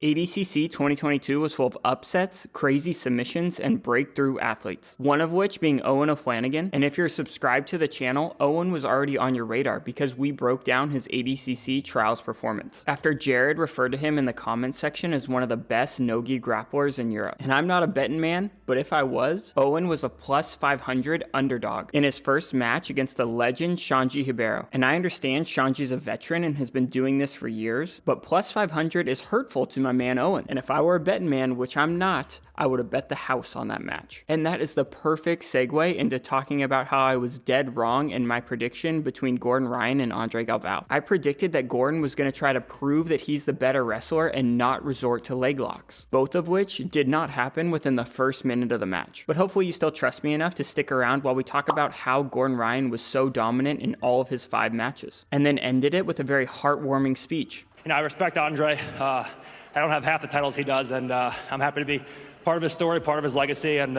ADCC 2022 was full of upsets, crazy submissions, and breakthrough athletes, one of which being Owen O'Flanagan. And if you're subscribed to the channel, Owen was already on your radar because we broke down his ADCC trials performance, after Jared referred to him in the comments section as one of the best no-gi grapplers in Europe. And I'm not a betting man, but if I was, Owen was a plus 500 underdog in his first match against the legend Shanji Hibero. And I understand Shanji's a veteran and has been doing this for years, but plus 500 is hurtful to my man Owen. And if I were a betting man, which I'm not, I would have bet the house on that match. And that is the perfect segue into talking about how I was dead wrong in my prediction between Gordon Ryan and Andre Galvao. I predicted that Gordon was going to try to prove that he's the better wrestler and not resort to leg locks, both of which did not happen within the first minute of the match. But hopefully you still trust me enough to stick around while we talk about how Gordon Ryan was so dominant in all of his 5 matches, and then ended it with a very heartwarming speech. You know, I respect Andre. I don't have half the titles he does, and I'm happy to be part of his story, part of his legacy, and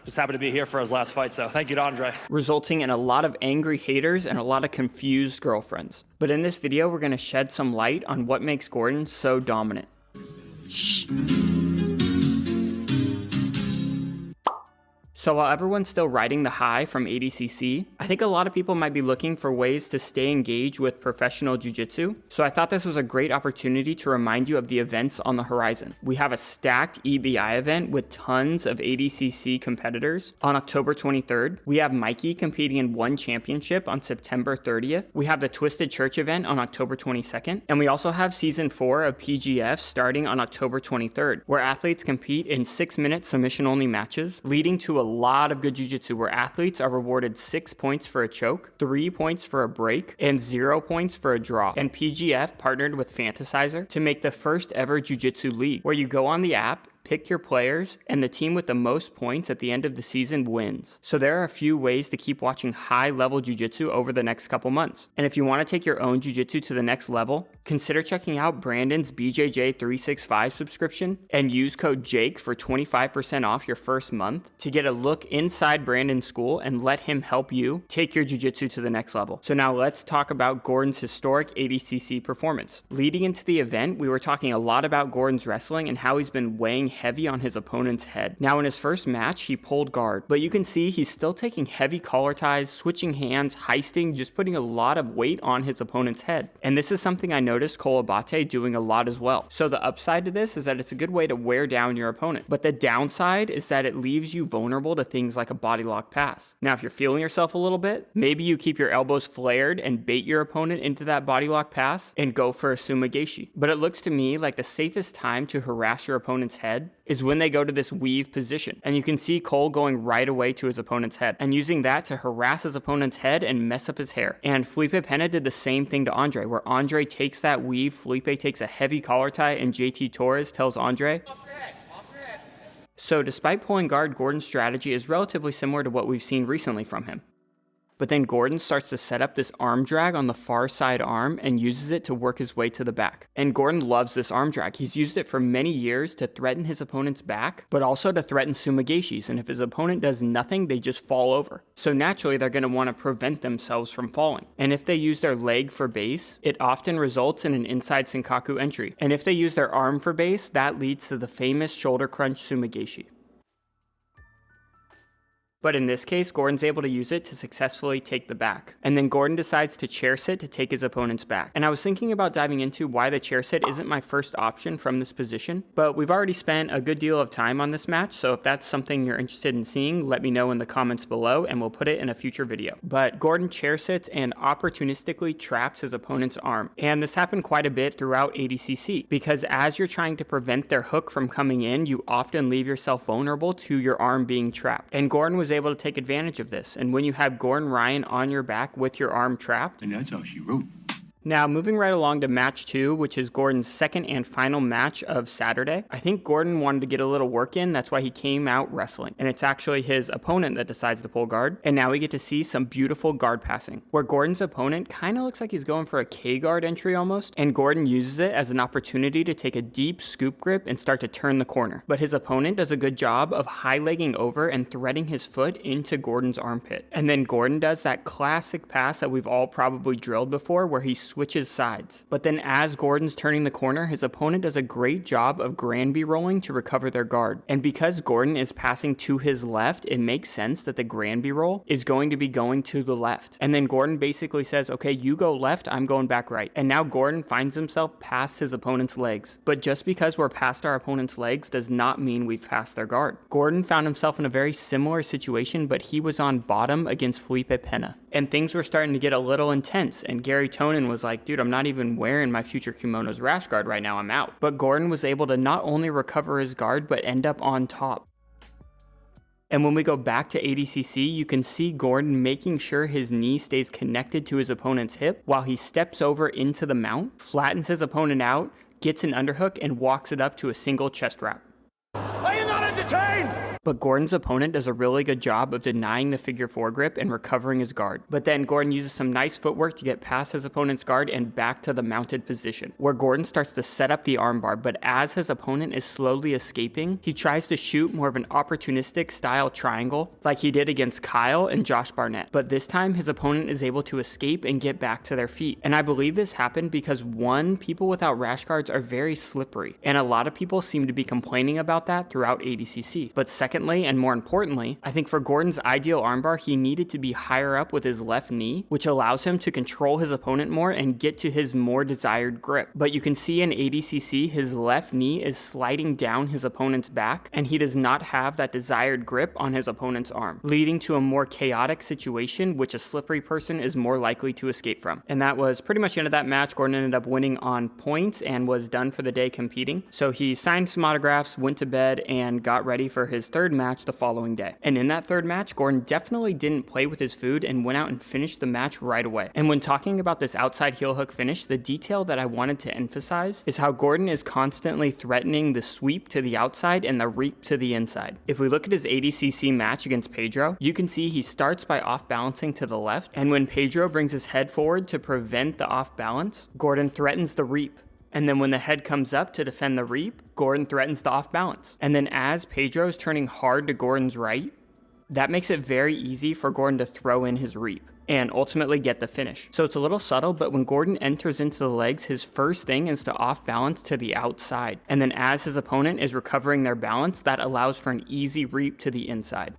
just happy to be here for his last fight. So thank you to Andre. Resulting in a lot of angry haters and a lot of confused girlfriends. But in this video, we're going to shed some light on what makes Gordon so dominant. Shh. So while everyone's still riding the high from ADCC, I think a lot of people might be looking for ways to stay engaged with professional jiu-jitsu. So I thought this was a great opportunity to remind you of the events on the horizon. We have a stacked EBI event with tons of ADCC competitors on October 23rd. We have Mikey competing in one championship on September 30th. We have the Twisted Church event on October 22nd. And we also have season 4 of PGF starting on October 23rd, where athletes compete in 6-minute submission-only matches, leading to a lot of good jiu-jitsu where athletes are rewarded 6 points for a choke, 3 points for a break, and 0 points for a draw. And PGF partnered with Fantasizer to make the first ever jiu-jitsu league, where you go on the app, pick your players, and the team with the most points at the end of the season wins. So there are a few ways to keep watching high-level jiu-jitsu over the next couple months. And if you want to take your own jiu-jitsu to the next level, consider checking out Brandon's BJJ 365 subscription and use code JAKE for 25% off your first month to get a look inside Brandon's school and let him help you take your jiu-jitsu to the next level. So now let's talk about Gordon's historic ADCC performance. Leading into the event, we were talking a lot about Gordon's wrestling and how he's been weighing heavy on his opponent's head. Now in his first match, he pulled guard, but you can see he's still taking heavy collar ties, switching hands, heisting, just putting a lot of weight on his opponent's head. And this is something I noticed Cole Abate doing a lot as well. So the upside to this is that it's a good way to wear down your opponent, but the downside is that it leaves you vulnerable to things like a body lock pass. Now if you're feeling yourself a little bit, maybe you keep your elbows flared and bait your opponent into that body lock pass and go for a sumageshi. But it looks to me like the safest time to harass your opponent's head is when they go to this weave position. And you can see Cole going right away to his opponent's head and using that to harass his opponent's head and mess up his hair. And Felipe Pena did the same thing to Andre, where Andre takes that weave, Felipe takes a heavy collar tie, and JT Torres tells Andre, off your head, off your head. So despite pulling guard, Gordon's strategy is relatively similar to what we've seen recently from him. But then Gordon starts to set up this arm drag on the far side arm and uses it to work his way to the back. And Gordon loves this arm drag. He's used it for many years to threaten his opponent's back, but also to threaten sumageshis. And if his opponent does nothing, they just fall over. So naturally, they're going to want to prevent themselves from falling. And if they use their leg for base, it often results in an inside Senkaku entry. And if they use their arm for base, that leads to the famous shoulder crunch sumageshi. But in this case, Gordon's able to use it to successfully take the back. And then Gordon decides to chair sit to take his opponent's back. And I was thinking about diving into why the chair sit isn't my first option from this position, but we've already spent a good deal of time on this match, so if that's something you're interested in seeing, let me know in the comments below and we'll put it in a future video. But Gordon chair sits and opportunistically traps his opponent's arm. And this happened quite a bit throughout ADCC, because as you're trying to prevent their hook from coming in, you often leave yourself vulnerable to your arm being trapped. And Gordon was able to take advantage of this. And when you have Gordon Ryan on your back with your arm trapped, and that's how she wrote. Now, moving right along to match 2, which is Gordon's second and final match of Saturday. I think Gordon wanted to get a little work in, that's why he came out wrestling. And it's actually his opponent that decides to pull guard. And now we get to see some beautiful guard passing, where Gordon's opponent kind of looks like he's going for a K-guard entry almost, and Gordon uses it as an opportunity to take a deep scoop grip and start to turn the corner. But his opponent does a good job of high-legging over and threading his foot into Gordon's armpit. And then Gordon does that classic pass that we've all probably drilled before, where he switches sides. But then as Gordon's turning the corner, his opponent does a great job of Granby rolling to recover their guard. And because Gordon is passing to his left, it makes sense that the Granby roll is going to be going to the left. And then Gordon basically says, okay, you go left, I'm going back right. And now Gordon finds himself past his opponent's legs. But just because we're past our opponent's legs does not mean we've passed their guard. Gordon found himself in a very similar situation, but he was on bottom against Felipe Pena. And things were starting to get a little intense, and Gary Tonin was like, dude, I'm not even wearing my Future Kimono's rash guard right now, I'm out. But Gordon was able to not only recover his guard, but end up on top. And when we go back to ADCC, you can see Gordon making sure his knee stays connected to his opponent's hip while he steps over into the mount, flattens his opponent out, gets an underhook, and walks it up to a single chest wrap. Are you not entertained? But Gordon's opponent does a really good job of denying the figure 4 grip and recovering his guard. But then Gordon uses some nice footwork to get past his opponent's guard and back to the mounted position, where Gordon starts to set up the armbar, but as his opponent is slowly escaping, he tries to shoot more of an opportunistic style triangle like he did against Kyle and Josh Barnett. But this time his opponent is able to escape and get back to their feet. And I believe this happened because one, people without rash guards are very slippery, and a lot of people seem to be complaining about that throughout ADCC. But secondly, and more importantly, I think for Gordon's ideal armbar, he needed to be higher up with his left knee, which allows him to control his opponent more and get to his more desired grip. But you can see in ADCC, his left knee is sliding down his opponent's back, and he does not have that desired grip on his opponent's arm, leading to a more chaotic situation, which a slippery person is more likely to escape from. And that was pretty much the end of that match. Gordon ended up winning on points and was done for the day competing. So he signed some autographs, went to bed, and got ready for his third match the following day. And in that third match, Gordon definitely didn't play with his food and went out and finished the match right away. And when talking about this outside heel hook finish, the detail that I wanted to emphasize is how Gordon is constantly threatening the sweep to the outside and the reap to the inside. If we look at his ADCC match against Pedro, you can see he starts by off balancing to the left, and when Pedro brings his head forward to prevent the off balance, Gordon threatens the reap. And then when the head comes up to defend the reap, Gordon threatens the off balance. And then as Pedro's turning hard to Gordon's right, that makes it very easy for Gordon to throw in his reap and ultimately get the finish. So it's a little subtle, but when Gordon enters into the legs, his first thing is to off balance to the outside. And then as his opponent is recovering their balance, that allows for an easy reap to the inside.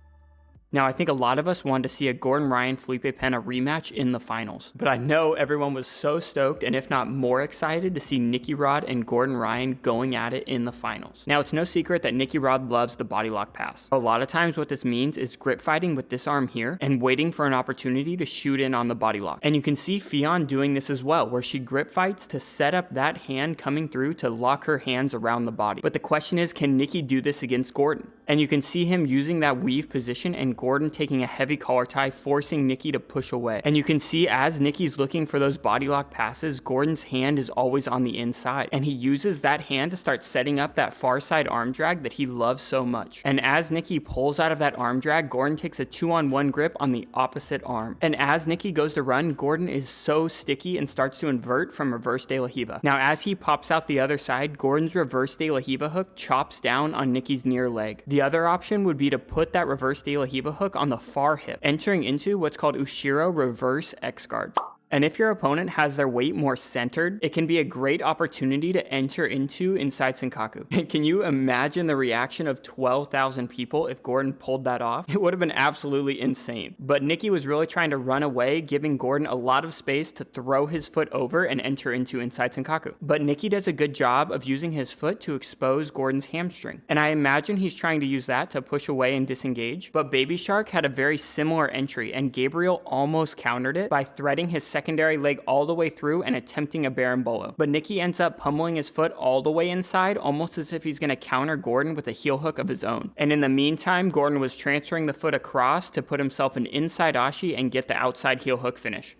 Now, I think a lot of us wanted to see a Gordon Ryan-Felipe Pena rematch in the finals, but I know everyone was so stoked, and if not more excited, to see Nicky Rod and Gordon Ryan going at it in the finals. Now, it's no secret that Nicky Rod loves the body lock pass. A lot of times what this means is grip fighting with this arm here and waiting for an opportunity to shoot in on the body lock. And you can see Fionn doing this as well, where she grip fights to set up that hand coming through to lock her hands around the body. But the question is, can Nicky do this against Gordon? And you can see him using that weave position and Gordon taking a heavy collar tie, forcing Nicky to push away. And you can see as Nicky's looking for those body lock passes, Gordon's hand is always on the inside. And he uses that hand to start setting up that far side arm drag that he loves so much. And as Nicky pulls out of that arm drag, Gordon takes a 2-on-1 grip on the opposite arm. And as Nicky goes to run, Gordon is so sticky and starts to invert from reverse De La Hiva. Now, as he pops out the other side, Gordon's reverse De La Hiva hook chops down on Nicky's near leg. The other option would be to put that reverse De La Hiva hook on the far hip, entering into what's called Ushiro reverse X guard. And if your opponent has their weight more centered, it can be a great opportunity to enter into inside Senkaku. Can you imagine the reaction of 12,000 people if Gordon pulled that off? It would have been absolutely insane. But Nicky was really trying to run away, giving Gordon a lot of space to throw his foot over and enter into inside Senkaku. But Nicky does a good job of using his foot to expose Gordon's hamstring. And I imagine he's trying to use that to push away and disengage. But Baby Shark had a very similar entry, and Gabriel almost countered it by threading his secondary leg all the way through and attempting a berimbolo. But Nicky ends up pummeling his foot all the way inside, almost as if he's going to counter Gordon with a heel hook of his own. And in the meantime, Gordon was transferring the foot across to put himself an inside ashi and get the outside heel hook finish.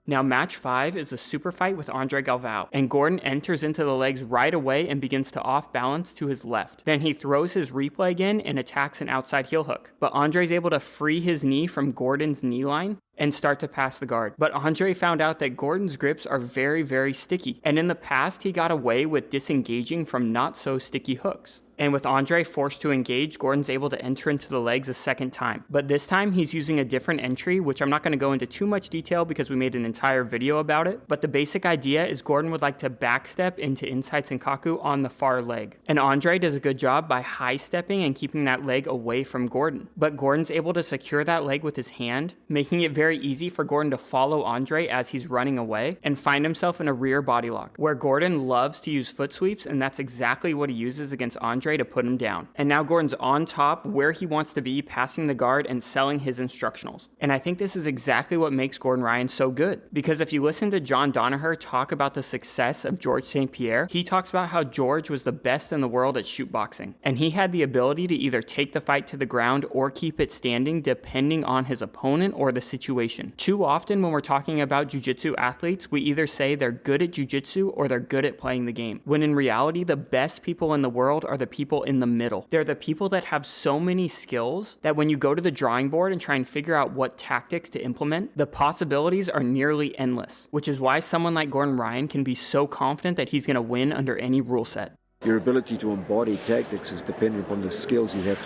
Now, match 5 is a super fight with Andre Galvao, and Gordon enters into the legs right away and begins to off balance to his left. Then he throws his replay again and attacks an outside heel hook. But Andre's able to free his knee from Gordon's knee line, and start to pass the guard. But Andre found out that Gordon's grips are very, very sticky, and in the past he got away with disengaging from not so sticky hooks. And with Andre forced to engage, Gordon's able to enter into the legs a second time. But this time he's using a different entry, which I'm not going to go into too much detail because we made an entire video about it. But the basic idea is Gordon would like to backstep into inside Senkaku on the far leg. And Andre does a good job by high stepping and keeping that leg away from Gordon. But Gordon's able to secure that leg with his hand, making it very easy for Gordon to follow Andre as he's running away and find himself in a rear body lock, where Gordon loves to use foot sweeps, and that's exactly what he uses against Andre to put him down. And now Gordon's on top where he wants to be, passing the guard and selling his instructionals. And I think this is exactly what makes Gordon Ryan so good. Because if you listen to John Danaher talk about the success of George St. Pierre, he talks about how George was the best in the world at shoot boxing. And he had the ability to either take the fight to the ground or keep it standing depending on his opponent or the situation. Too often when we're talking about jiu-jitsu athletes, we either say they're good at jiu-jitsu or they're good at playing the game. When in reality, the best people in the world are the people in the middle. They're the people that have so many skills that when you go to the drawing board and try and figure out what tactics to implement, the possibilities are nearly endless, which is why someone like Gordon Ryan can be so confident that he's going to win under any rule set. Your ability to embody tactics is dependent upon the skills you have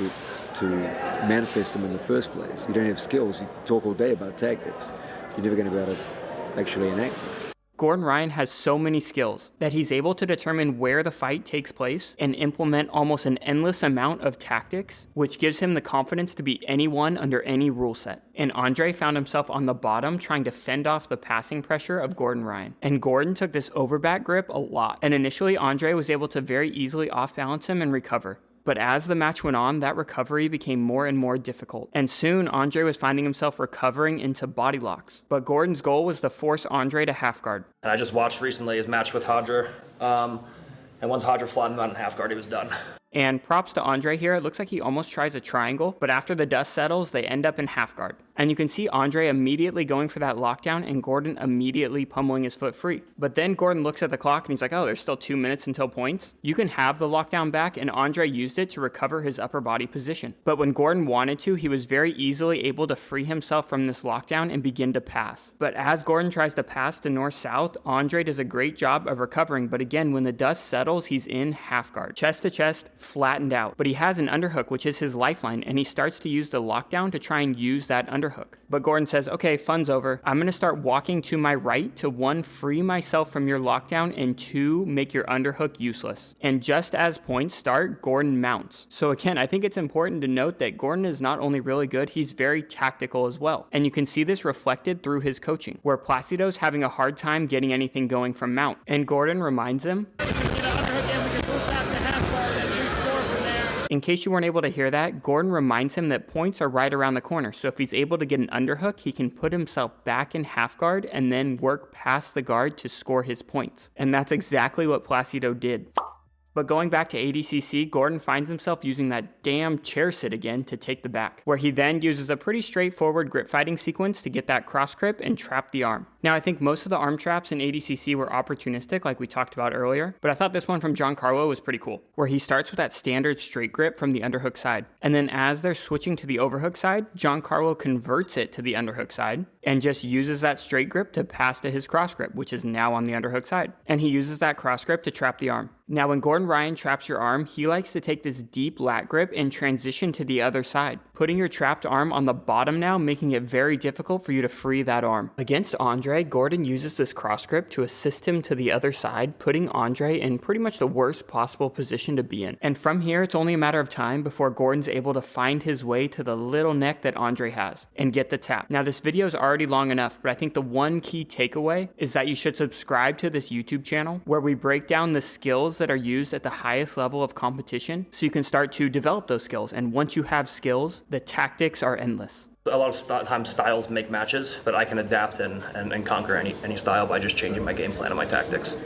to manifest them in the first place. You don't have skills, you talk all day about tactics. You're never going to be able to actually enact them. Gordon Ryan has so many skills that he's able to determine where the fight takes place and implement almost an endless amount of tactics, which gives him the confidence to beat anyone under any rule set. And Andre found himself on the bottom trying to fend off the passing pressure of Gordon Ryan. And Gordon took this overback grip a lot. And initially, Andre was able to very easily off-balance him and recover. But as the match went on, that recovery became more and more difficult. And soon, Andre was finding himself recovering into body locks. But Gordon's goal was to force Andre to half guard. And I just watched recently his match with Hadra. And once Hadra flattened him out in half guard, he was done. And props to Andre here, it looks like he almost tries a triangle, but after the dust settles, they end up in half guard. And you can see Andre immediately going for that lockdown and Gordon immediately pummeling his foot free. But then Gordon looks at the clock and he's like, oh, there's still 2 minutes until points. You can have the lockdown back, and Andre used it to recover his upper body position. But when Gordon wanted to, he was very easily able to free himself from this lockdown and begin to pass. But as Gordon tries to pass to north-south, Andre does a great job of recovering. But again, when the dust settles, he's in half guard. Chest to chest, flattened out. But he has an underhook, which is his lifeline, and he starts to use the lockdown to try and use that underhook. But Gordon says, okay, fun's over. I'm going to start walking to my right to 1, free myself from your lockdown, and 2, make your underhook useless. And just as points start, Gordon mounts. So again, I think it's important to note that Gordon is not only really good, he's very tactical as well. And you can see this reflected through his coaching, where Placido's having a hard time getting anything going from mount. And Gordon reminds him, in case you weren't able to hear that, Gordon reminds him that points are right around the corner. So if he's able to get an underhook, he can put himself back in half guard and then work past the guard to score his points. And that's exactly what Placido did. But going back to ADCC, Gordon finds himself using that damn chair sit again to take the back, where he then uses a pretty straightforward grip fighting sequence to get that cross grip and trap the arm. Now, I think most of the arm traps in ADCC were opportunistic, like we talked about earlier, but I thought this one from Giancarlo was pretty cool, where he starts with that standard straight grip from the underhook side. And then as they're switching to the overhook side, Giancarlo converts it to the underhook side and just uses that straight grip to pass to his cross grip, which is now on the underhook side. And he uses that cross grip to trap the arm. Now, when Gordon Ryan traps your arm, he likes to take this deep lat grip and transition to the other side, putting your trapped arm on the bottom now, making it very difficult for you to free that arm. Against Andre, Gordon uses this cross grip to assist him to the other side, putting Andre in pretty much the worst possible position to be in. And from here, it's only a matter of time before Gordon's able to find his way to the little neck that Andre has and get the tap. Now, this video is already long enough, but I think the one key takeaway is that you should subscribe to this YouTube channel where we break down the skills that are used at the highest level of competition so you can start to develop those skills. And once you have skills, the tactics are endless. A lot of times styles make matches, but I can adapt and conquer any style by just changing my game plan and my tactics.